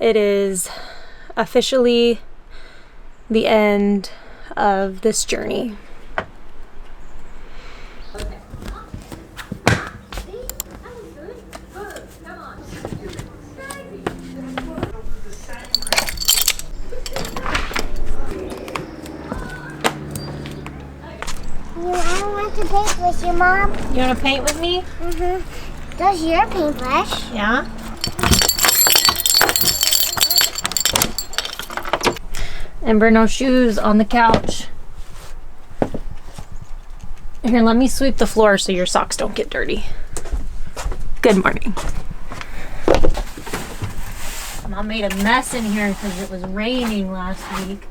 It is officially the end of this journey. I want to paint with you, Mom. You want to paint with me? Mm-hmm. That's your paintbrush. Yeah. Ember, no shoes on the couch. Here, let me sweep the floor so your socks don't get dirty. Good morning. Mom made a mess in here because it was raining last week.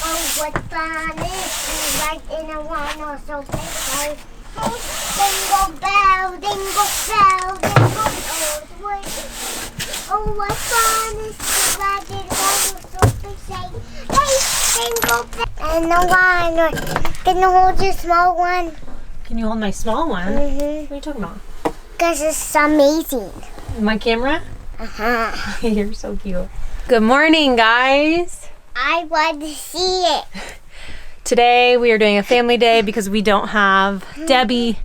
Oh, what fun it is to ride in a one so big. Dingle bell, dingle bell, dingle all the way. Oh, what fun it is to ride in a one so big. Hey, dingle bell. And the one, can you hold your small one? Can you hold my small one? What are you talking about? Because it's amazing. My camera? Uh-huh. You're so cute. Good morning, guys. I want to see it. Today we are doing a family day because we don't have Debbie.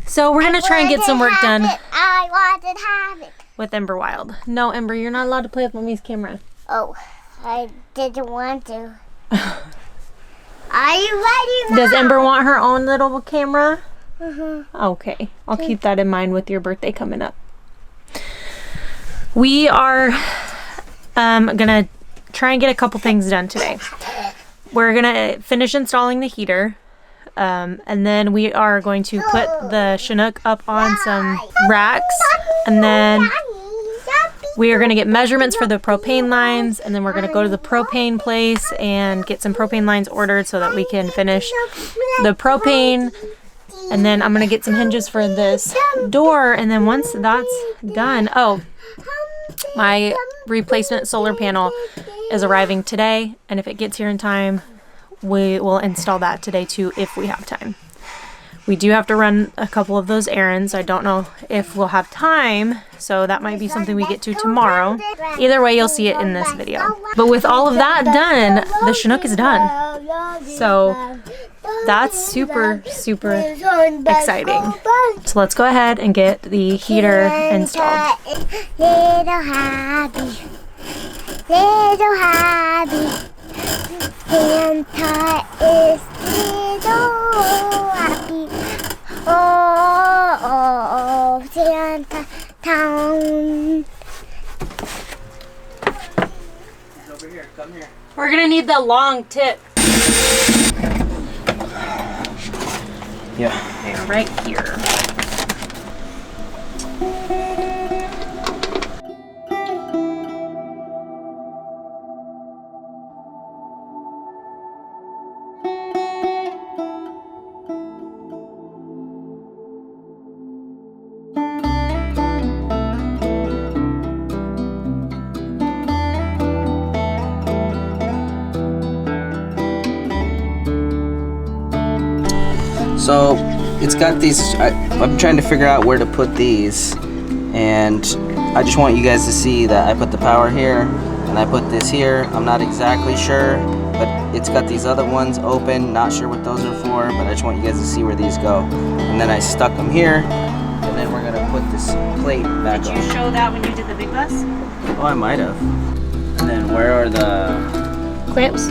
So we're going to try and get some work done. I want to have it. With Ember Wild. No, Ember, you're not allowed to play with Mommy's camera. Oh, I didn't want to. Are you ready, Mom? Does Ember want her own little camera? Mm-hmm. Okay, I'll keep that in mind with your birthday coming up. We are gonna try and get a couple things done today. We're gonna finish installing the heater, and then we are going to put the Chinook up on some racks, and then we are gonna get measurements for the propane lines, and then we're gonna go to the propane place and get some propane lines ordered so that we can finish the propane. And then I'm gonna get some hinges for this door, and then once that's done, oh, my replacement solar panel is arriving today, and if it gets here in time, we will install that today too if we have time. We do have to run a couple of those errands. I don't know if we'll have time, so that might be something we get to tomorrow. Either way, you'll see it in this video. But with all of that done, the Chinook is done. So that's super, super exciting. So let's go ahead and get the heater installed. Little happy, little happy. Santa is little happy. Oh, Santa town. Over here, come here. We're gonna need the long tip. Yeah. They're right here. So it's got these, I'm trying to figure out where to put these, and I just want you guys to see that I put the power here and I put this here. I'm not exactly sure, but it's got these other ones open, not sure what those are for, but I just want you guys to see where these go. And then I stuck them here, and then we're gonna put this plate back on. Did you show that when you did the big bus? Oh, I might have. And then where are the Clamps?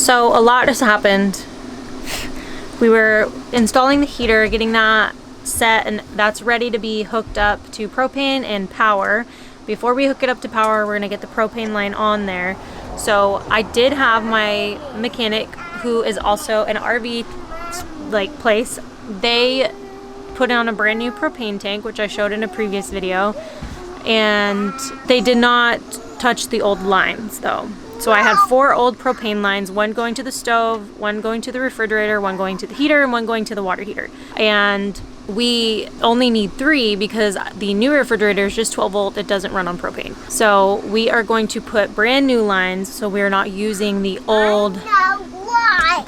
So a lot has happened. We were installing the heater, getting that set, and that's ready to be hooked up to propane and power. Before we hook it up to power, we're gonna get the propane line on there. So I did have my mechanic, who is also an RV like place, they put on a brand new propane tank, which I showed in a previous video, and they did not touch the old lines though. So I had 4 old propane lines, one going to the stove, one going to the refrigerator, one going to the heater, and one going to the water heater. And we only need 3 because the new refrigerator is just 12 volt. It doesn't run on propane. So we are going to put brand new lines, so we're not using the old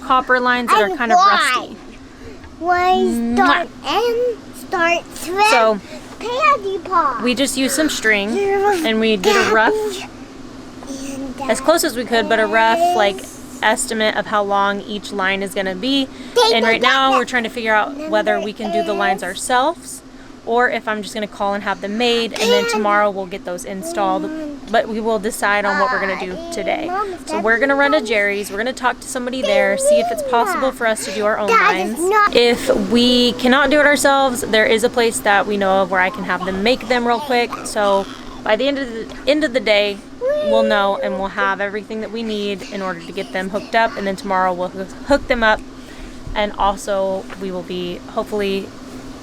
copper lines that are kind of rusty. Start So Paddy Paw. we just used some string and we did a rough, as close as we could, but a rough like estimate of how long each line is going to be. And right now we're trying to figure out whether we can do the lines ourselves or if I'm just going to call and have them made, and then tomorrow we'll get those installed. But we will decide on what we're going to do today. So we're going to run to Jerry's. We're going to talk to somebody there, see if it's possible for us to do our own lines. If we cannot do it ourselves, there is a place that we know of where I can have them make them real quick. So by the end of the day, we'll know and we'll have everything that we need in order to get them hooked up. And then tomorrow we'll hook them up. And also we will be hopefully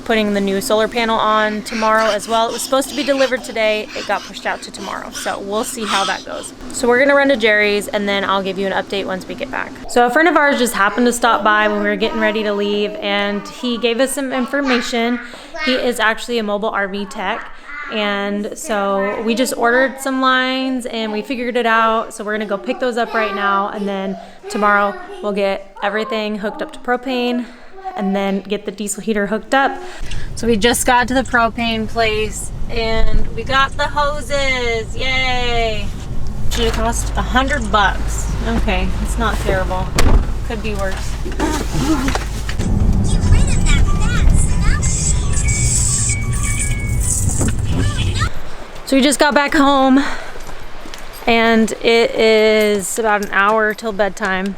putting the new solar panel on tomorrow as well. It was supposed to be delivered today. It got pushed out to tomorrow. So we'll see how that goes. So we're gonna run to Jerry's and then I'll give you an update once we get back. So a friend of ours just happened to stop by when we were getting ready to leave, and he gave us some information. He is actually a mobile RV tech. And so we just ordered some lines and we figured it out. So we're gonna go pick those up right now, and then tomorrow we'll get everything hooked up to propane and then get the diesel heater hooked up. So we just got to the propane place and we got the hoses, yay! Should have cost $100. Okay, it's not terrible. Could be worse. So we just got back home and it is about an hour till bedtime.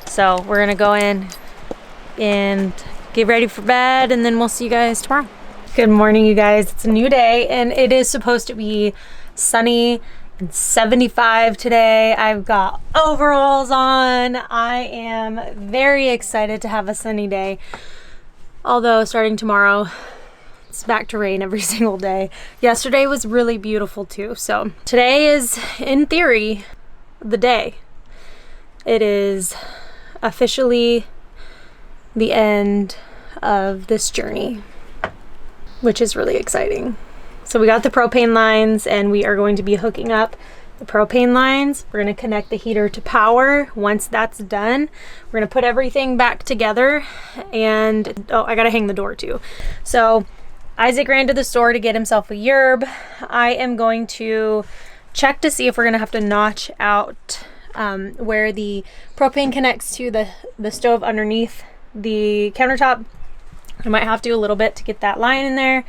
So we're gonna go in and get ready for bed, and then we'll see you guys tomorrow. Good morning, you guys. It's a new day and it is supposed to be sunny and 75 today. I've got overalls on. I am very excited to have a sunny day. Although starting tomorrow, it's back to rain every single day. Yesterday was really beautiful too. So today is, in theory, the day. It is officially the end of this journey, which is really exciting. So we got the propane lines and we are going to be hooking up the propane lines. We're going to connect the heater to power. Once that's done, we're going to put everything back together, and oh, I got to hang the door too. So Isaac ran to the store to get himself a yerb. I am going to check to see if we're going to have to notch out where the propane connects to the stove underneath the countertop. I might have to a little bit to get that line in there,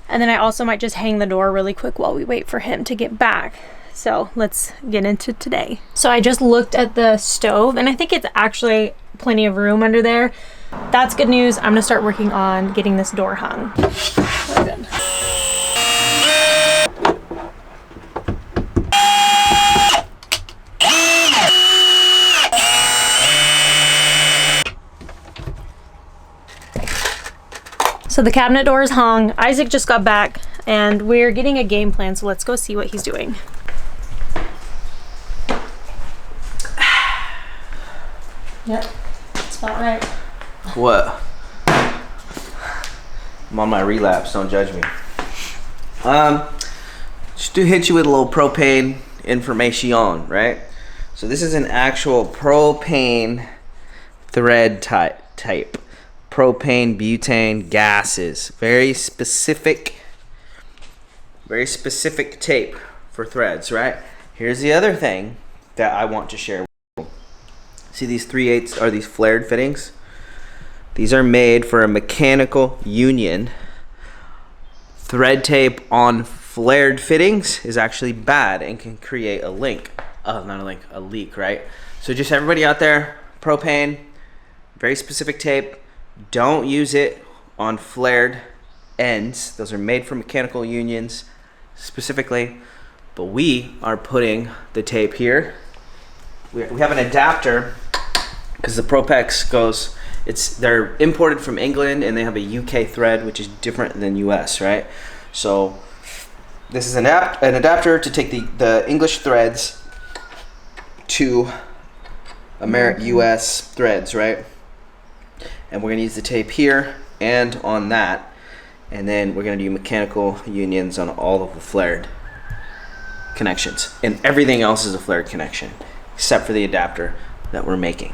and then I also might just hang the door really quick while we wait for him to get back. So let's get into today. So I just looked at the stove and I think it's actually plenty of room under there. That's good news. I'm gonna start working on getting this door hung. Really good. So the cabinet door is hung. Isaac just got back and we're getting a game plan, so let's go see what he's doing. Yep, that's about right. What? I'm on my relapse, don't judge me. Just to hit you with a little propane information, right? So this is an actual propane thread type. Propane, butane gases. Very specific tape for threads, right? Here's the other thing that I want to share with you. See these 3/8 are these flared fittings? These are made for a mechanical union. Thread tape on flared fittings is actually bad and can create a link. not a link, a leak, right? So just everybody out there, propane, very specific tape. Don't use it on flared ends. Those are made for mechanical unions specifically. But we are putting the tape here. We have an adapter because the Propex goes, they're imported from England and they have a UK thread, which is different than US, right? So this is an adapter to take the English threads to US threads, right? And we're gonna use the tape here and on that. And then we're gonna do mechanical unions on all of the flared connections. And everything else is a flared connection, except for the adapter that we're making.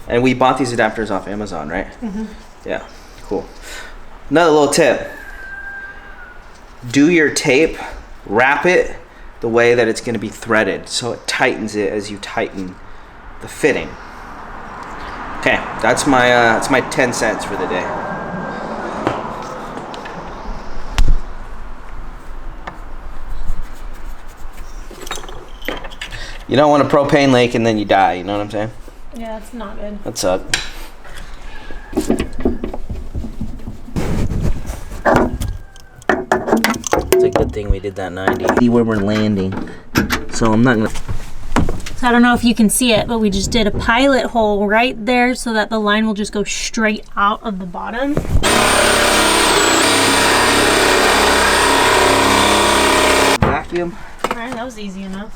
And we bought these adapters off Amazon, right? Mm-hmm. Yeah, cool. Another little tip. Do your tape, wrap it the way that it's gonna be threaded so it tightens it as you tighten the fitting. Okay, that's my 10 cents for the day. You don't want a propane leak and then you die, you know what I'm saying? Yeah, it's not good. That sucks. It's a good thing we did that 90. See where we're landing. So I'm not gonna... So I don't know if you can see it, but we just did a pilot hole right there so that the line will just go straight out of the bottom. Vacuum. All right, that was easy enough.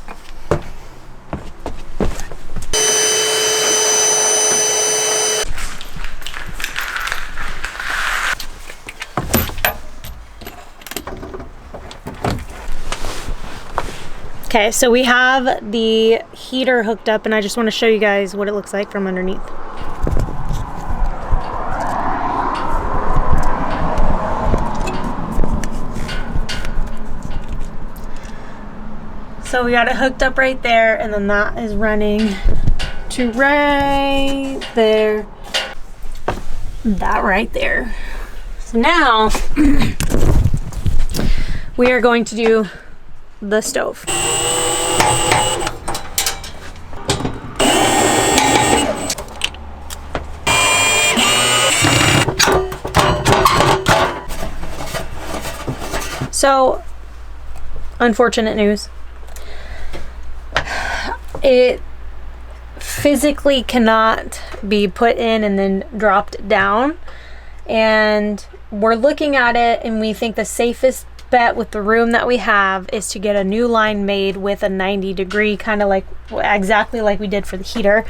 Okay, so we have the heater hooked up and I just want to show you guys what it looks like from underneath. So we got it hooked up right there and then that is running to right there. That right there. So now we are going to do the stove. So, unfortunate news. It physically cannot be put in and then dropped down. And we're looking at it and we think the safest bet with the room that we have is to get a new line made with a 90-degree, kind of like exactly like we did for the heater.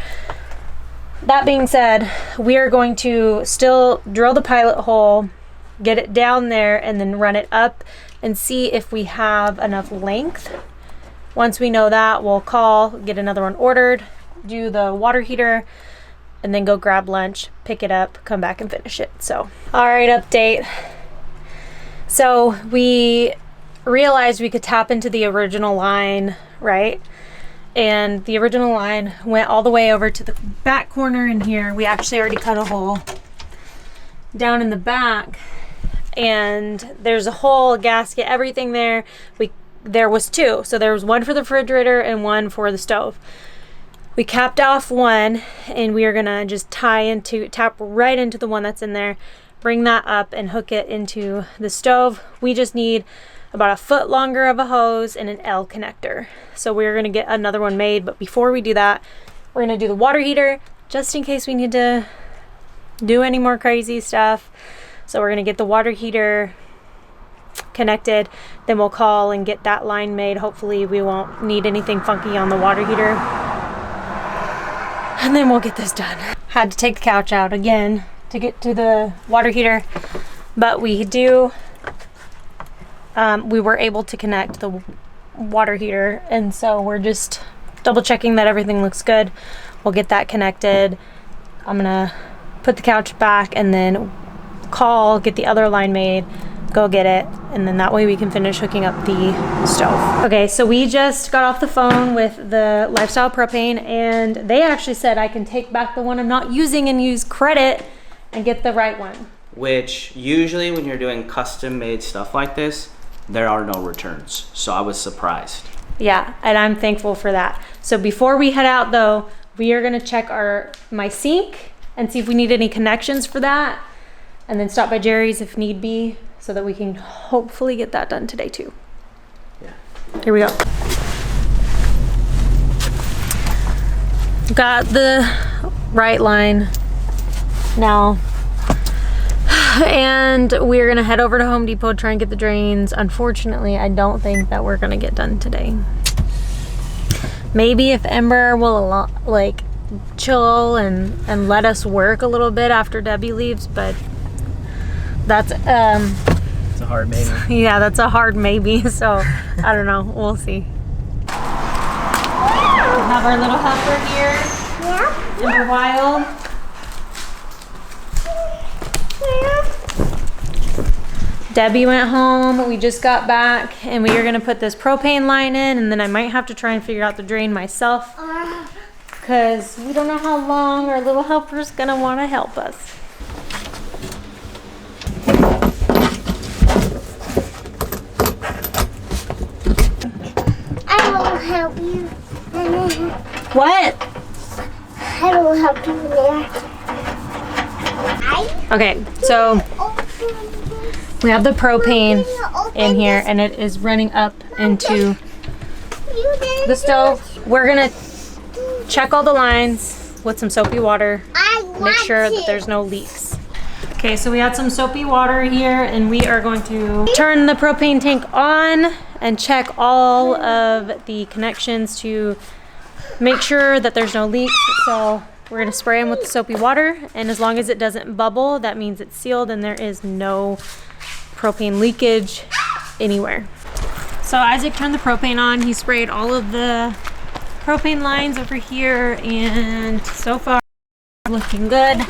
That being said, we are going to still drill the pilot hole, get it down there, and then run it up and see if we have enough length. Once we know that, we'll call, get another one ordered, do the water heater, and then go grab lunch, pick it up, come back and finish it. So, all right, update. So we realized we could tap into the original line, right? And the original line went all the way over to the back corner in here. We actually already cut a hole down in the back. And there's a hole, a gasket, everything there. There was two. So there was one for the refrigerator and one for the stove. We capped off one and we are gonna just tap right into the one that's in there, bring that up and hook it into the stove. We just need about a foot longer of a hose and an L connector. So we're gonna get another one made, but before we do that, we're gonna do the water heater just in case we need to do any more crazy stuff. So we're gonna get the water heater connected, then we'll call and get that line made. Hopefully we won't need anything funky on the water heater. And then we'll get this done. Had to take the couch out again to get to the water heater, but we were able to connect the water heater, and so we're just double checking that everything looks good. We'll get that connected. I'm gonna put the couch back and then call, get the other line made, go get it, and then that way we can finish hooking up the stove. Okay, so we just got off the phone with the Lifestyle Propane, and they actually said I can take back the one I'm not using and use credit and get the right one. Which usually when you're doing custom made stuff like this, there are no returns. So I was surprised. Yeah, and I'm thankful for that. So before we head out though, we are gonna check my sink and see if we need any connections for that. And then stop by Jerry's if need be, so that we can hopefully get that done today too. Yeah. Here we go. Got the right line now. And we're gonna head over to Home Depot, try and get the drains. Unfortunately, I don't think that we're gonna get done today. Maybe if Ember will like chill and let us work a little bit after Debbie leaves, but that's It's a hard maybe. yeah, that's a hard maybe. So I don't know. We'll see. We have our little helper here. Yeah. Ember Wild. Debbie went home. We just got back and we are gonna put this propane line in, and then I might have to try and figure out the drain myself because we don't know how long our little helper's gonna want to help us. I will help you. What? I will help you there. Okay, so we have the propane in here and it is running up into the stove. We're gonna check all the lines with some soapy water, make sure that there's no leaks. Okay, so we had some soapy water here and we are going to turn the propane tank on and check all of the connections to make sure that there's no leaks. So we're gonna spray them with the soapy water, and as long as it doesn't bubble, that means it's sealed and there is no propane leakage anywhere. So Isaac turned the propane on. He sprayed all of the propane lines over here, and so far looking good.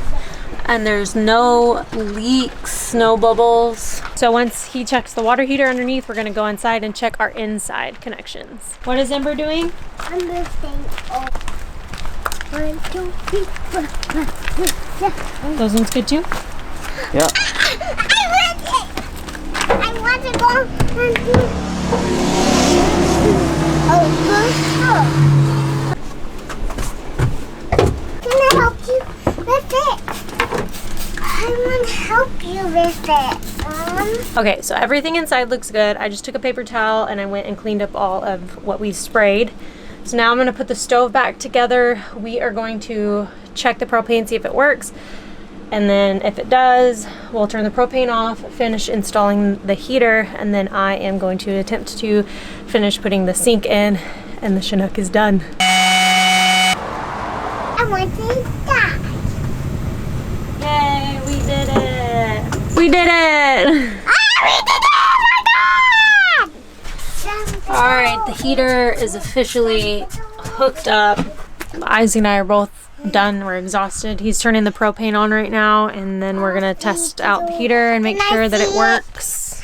And there's no leaks, no bubbles. So once he checks the water heater underneath, we're gonna go inside and check our inside connections. What is Ember doing? I'm lifting up. 1, 2, 3, 4, 5, 6, 7. Those ones good too? Yeah. I want to go and do Can I help you with it? I want to help you with it. Okay, so everything inside looks good. I just took a paper towel and I went and cleaned up all of what we sprayed. So now I'm gonna put the stove back together. We are going to check the propane, see if it works. And then if it does, we'll turn the propane off, finish installing the heater, and then I am going to attempt to finish putting the sink in, and the Chinook is done. I want to eat that. Yay, we did it! We did it! All right, the heater is officially hooked up. Isaac and I are both done. We're exhausted. He's turning the propane on right now, and then we're gonna test out the heater and make sure that it works.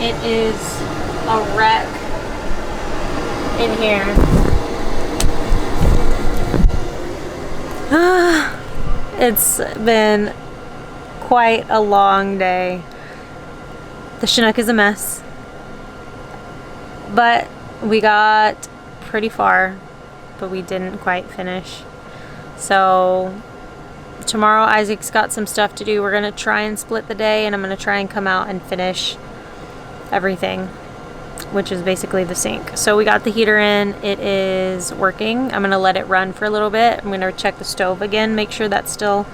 It is a wreck in here. It's been quite a long day. The Chinook is a mess, but we got pretty far, but we didn't quite finish. So tomorrow Isaac's got some stuff to do. We're gonna try and split the day, and I'm gonna try and come out and finish everything, which is basically the sink. So we got the heater in, it is working. I'm gonna let it run for a little bit. I'm gonna check the stove again, make sure that's still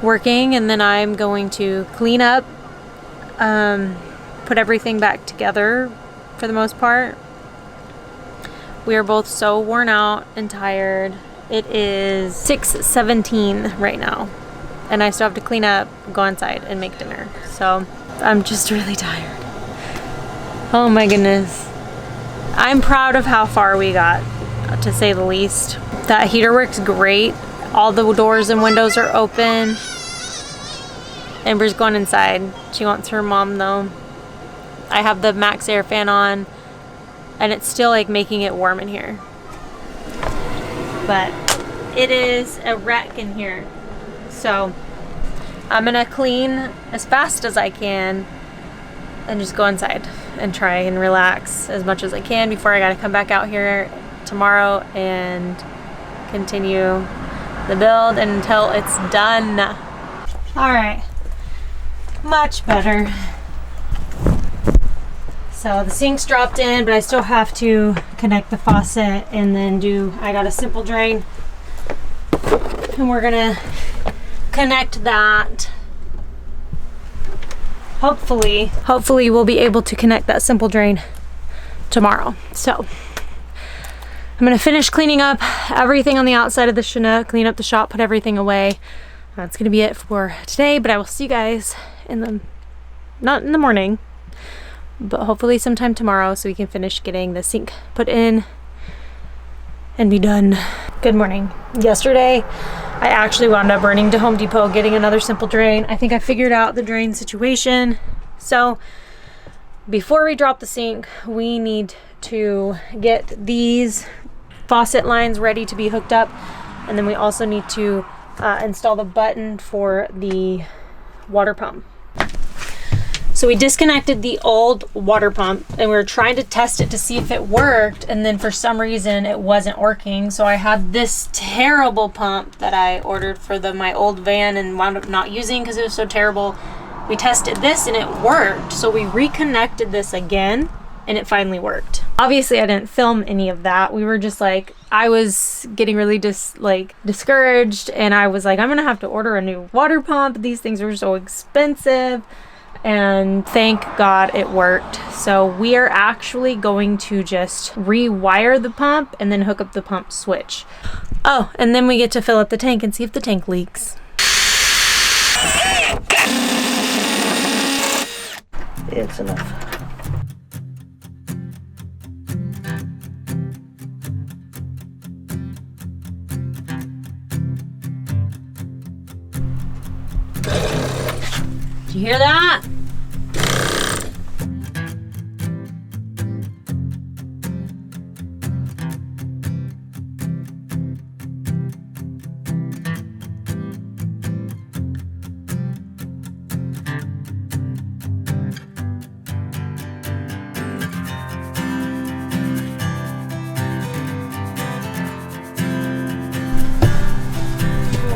working, and then I'm going to clean up, put everything back together for the most part. We are both so worn out and tired. It is 6:17 right now, and I still have to clean up, go inside, and make dinner. So I'm just really tired. Oh my goodness. I'm proud of how far we got, to say the least. That heater works great. All the doors and windows are open. Amber's going inside. She wants her mom though. I have the max air fan on, and it's still like making it warm in here. But it is a wreck in here. So I'm gonna clean as fast as I can and just go inside and try and relax as much as I can before I gotta come back out here tomorrow and continue the build until it's done. All right, much better. So the sink's dropped in, but I still have to connect the faucet and then I got a simple drain, and we're gonna connect that. Hopefully we'll be able to connect that simple drain tomorrow. So I'm gonna finish cleaning up everything on the outside of the Chinook, clean up the shop, put everything away. That's gonna be it for today, but I will see you guys not in the morning, but hopefully sometime tomorrow so we can finish getting the sink put in and be done. Good morning. Yesterday, I actually wound up running to Home Depot, getting another simple drain. I think I figured out the drain situation. So before we drop the sink, we need to get these faucet lines ready to be hooked up. And then we also need to install the button for the water pump. So we disconnected the old water pump and we were trying to test it to see if it worked, and then for some reason it wasn't working. So I had this terrible pump that I ordered for my old van and wound up not using because it was so terrible. We tested this and it worked. So we reconnected this again and it finally worked. Obviously I didn't film any of that. We were just like, I was getting really discouraged, and I was like, I'm gonna have to order a new water pump. These things are so expensive. And thank God it worked. So we are actually going to just rewire the pump and then hook up the pump switch. Oh, and then we get to fill up the tank and see if the tank leaks. It's enough. Did you hear that?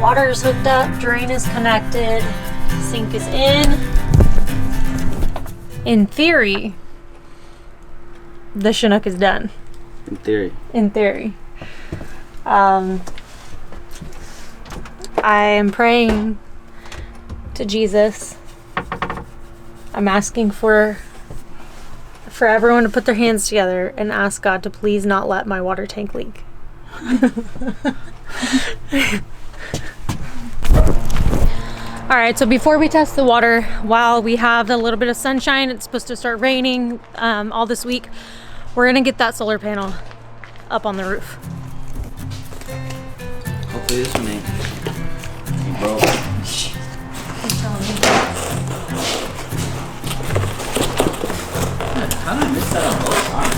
Water is hooked up, drain is connected, sink is in. In theory, the Chinook is done. In theory. In theory. I am praying to Jesus. I'm asking for everyone to put their hands together and ask God to please not let my water tank leak. All right, so before we test the water, while we have a little bit of sunshine, it's supposed to start raining all this week, we're gonna get that solar panel up on the roof. Hopefully this one ain't broke. How did I miss that on both times?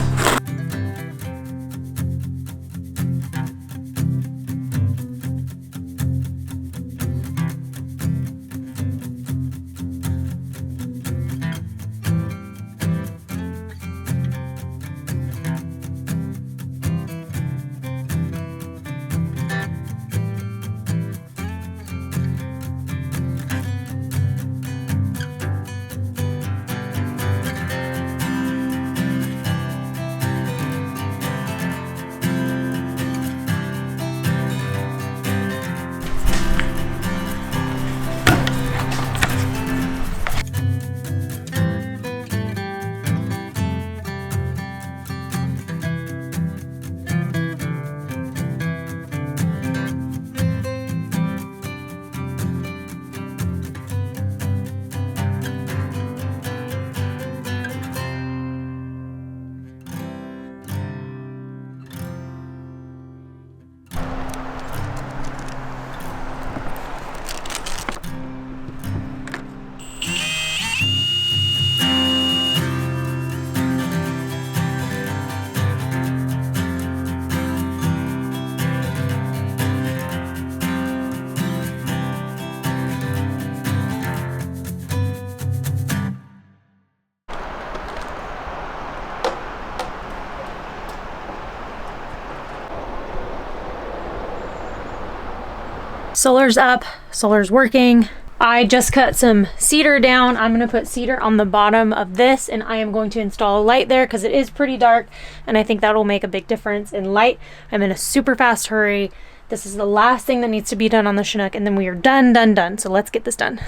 Solar's up, solar's working. I just cut some cedar down. I'm gonna put cedar on the bottom of this, and I am going to install a light there because it is pretty dark, and I think that'll make a big difference in light. I'm in a super fast hurry. This is the last thing that needs to be done on the Chinook, and then we are done. So let's get this done.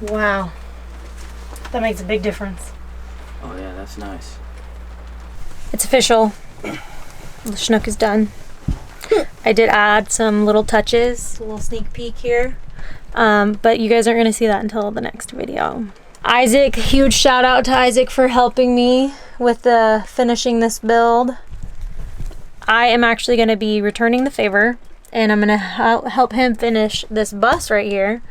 Wow, that makes a big difference. Oh yeah, that's nice. It's official. The Chinook is done. I did add some little touches, a little sneak peek here, but you guys aren't going to see that until the next video. Isaac, huge shout out to Isaac for helping me with the finishing this build. I am actually going to be returning the favor, and I'm going to help him finish this bus right here.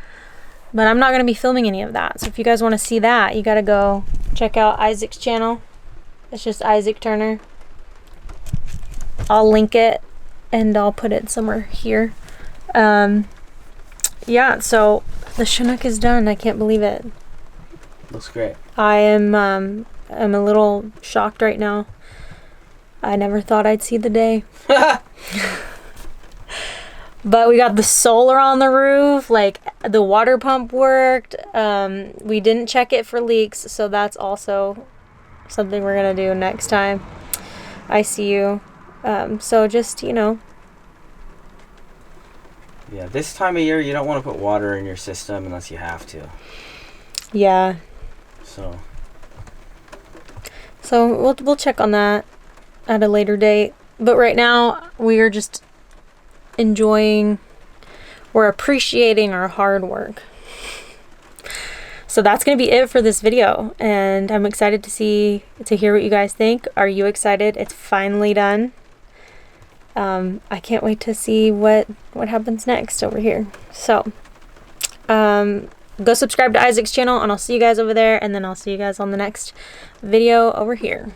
But I'm not going to be filming any of that. So if you guys want to see that, you got to go check out Isaac's channel. It's just Isaac Turner. I'll link it and I'll put it somewhere here. Yeah, so the Chinook is done. I can't believe it. Looks great. I am I'm a little shocked right now. I never thought I'd see the day. But we got the solar on the roof, like the water pump worked. We didn't check it for leaks, so that's also something we're gonna do next time I see you. So just, you know. Yeah, this time of year you don't want to put water in your system unless you have to. Yeah. So we'll check on that at a later date. But right now we are just we're appreciating our hard work. So that's gonna be it for this video, and I'm excited to hear what you guys think. Are you excited? It's finally done. I can't wait to see what happens next over here. So go subscribe to Isaac's channel, and I'll see you guys over there, and then I'll see you guys on the next video over here.